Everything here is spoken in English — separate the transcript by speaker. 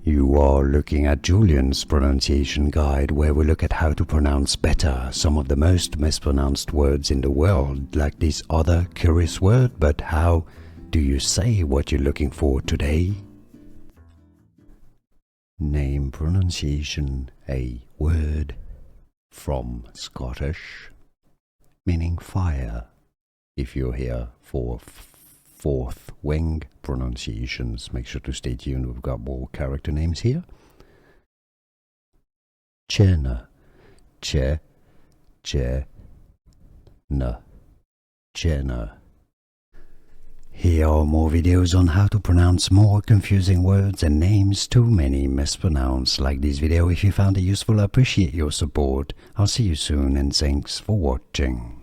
Speaker 1: You are looking at Julian's pronunciation guide, where we look at how to pronounce better some of the most mispronounced words in the world, like this other curious word. But how do you say what you're looking for today? Name pronunciation a word from Scottish, meaning fire. If you're here for fourth wing pronunciations, make sure to stay tuned. We've got more character names here. Chena, che, na, chena. Here are more videos on how to pronounce more confusing words and names too many mispronounced. Like this video if you found it useful. I appreciate your support. I'll see you soon and thanks for watching.